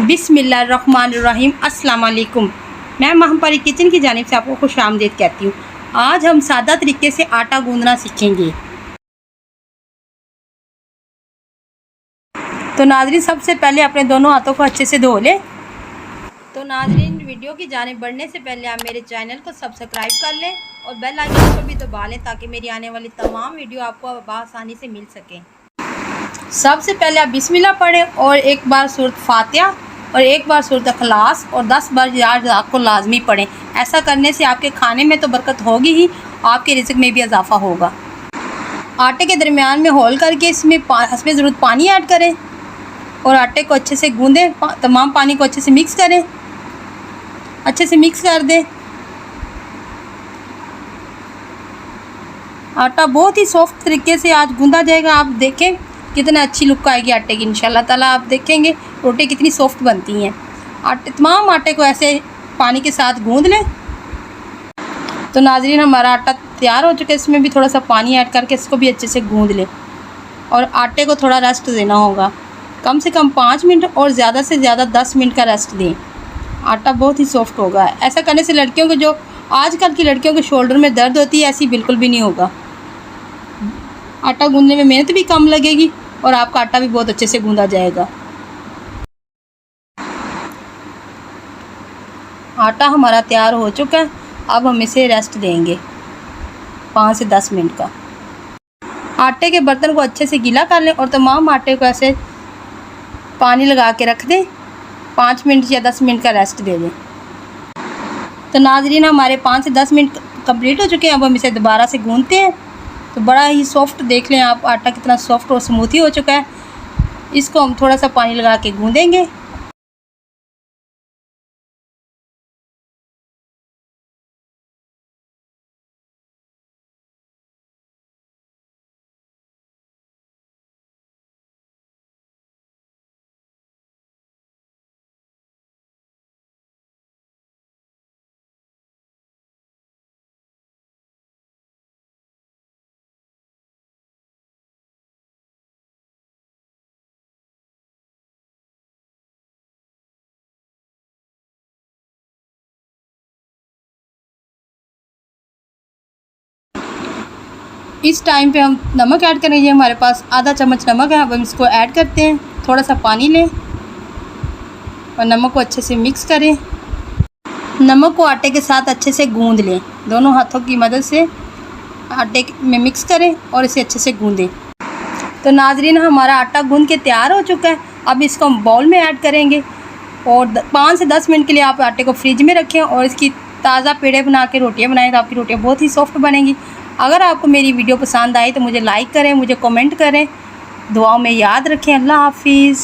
बिस्मिल्लाहिर्रहमानिर्रहीम अस्सलाम वालेकुम। मैं महपरी किचन की जानिब से आपको खुश आमदीद कहती हूँ। आज हम सादा तरीके से आटा गूंदना सीखेंगे। तो नाज़रीन, सबसे पहले अपने दोनों हाथों को अच्छे से धो लें। तो नाज़रीन, वीडियो की जानिब बढ़ने से पहले आप मेरे चैनल को सब्सक्राइब कर लें और बेल आइकन को भी दबा लें ताकि मेरी आने वाली तमाम वीडियो आपको आसानी से मिल सकें। सबसे पहले आप बिस्मिल्लाह पढ़ें और एक बार सूरत फातिहा और एक बार सूरत इखलास और 10 बार याद आपको लाजमी पढ़ें। ऐसा करने से आपके खाने में तो बरकत होगी ही, आपके रिज़्क में भी इजाफा होगा। आटे के दरमियान में होल करके इसमें ज़रूरत पानी ऐड करें और आटे को अच्छे से गूंदें। तमाम पानी को अच्छे से मिक्स करें, अच्छे से मिक्स कर दें। आटा बहुत ही सॉफ्ट तरीके से आज गूंदा जाएगा। आप देखें कितना अच्छी लुक आएगी आटे की। इंशाल्लाह ताला आप देखेंगे रोटी कितनी सॉफ्ट बनती हैं। तमाम आटे को ऐसे पानी के साथ गूंद लें। तो नाज़रीन, हमारा आटा तैयार हो चुका है। इसमें भी थोड़ा सा पानी ऐड करके इसको भी अच्छे से गूंद लें और आटे को थोड़ा रेस्ट देना होगा, कम से कम 5 मिनट और ज़्यादा से ज़्यादा 10 मिनट का रेस्ट दें। आटा बहुत ही सॉफ्ट होगा। ऐसा करने से लड़कियों को, जो आजकल की लड़कियों के शोल्डर में दर्द होती है, ऐसी बिल्कुल भी नहीं होगा। आटा गूंदने में मेहनत भी कम लगेगी और आपका आटा भी बहुत अच्छे से गूंदा जाएगा। आटा हमारा तैयार हो चुका है। अब हम इसे रेस्ट देंगे 5 से 10 मिनट का। आटे के बर्तन को अच्छे से गीला कर लें और तमाम आटे को ऐसे पानी लगा के रख दें। 5 मिनट या 10 मिनट का रेस्ट दे दें। तो नाज़रीन, हमारे 5 से 10 मिनट कंप्लीट हो चुके हैं। अब हम इसे दोबारा से गूंदते हैं। तो बड़ा ही सॉफ्ट, देख लें आप आटा कितना सॉफ्ट और स्मूथ ही हो चुका है। इसको हम थोड़ा सा पानी लगा के गूंदेंगे। इस टाइम पे हम नमक ऐड करेंगे। हमारे पास आधा चम्मच नमक है। अब हम इसको ऐड करते हैं। थोड़ा सा पानी लें और नमक को अच्छे से मिक्स करें। नमक को आटे के साथ अच्छे से गूंद लें। दोनों हाथों की मदद से आटे में मिक्स करें और इसे अच्छे से गूंदें। तो नाज़रीन, हमारा आटा गूंद के तैयार हो चुका है। अब इसको हम बाउल में ऐड करेंगे और 5 से 10 मिनट के लिए आप आटे को फ्रिज में रखें और इसकी ताज़ा पेड़े बना के रोटियाँ बनाएं तो आपकी रोटियाँ बहुत ही सॉफ्ट बनेंगी। अगर आपको मेरी वीडियो पसंद आई तो मुझे लाइक करें, मुझे कमेंट करें, दुआओं में याद रखें। अल्लाह हाफिज़।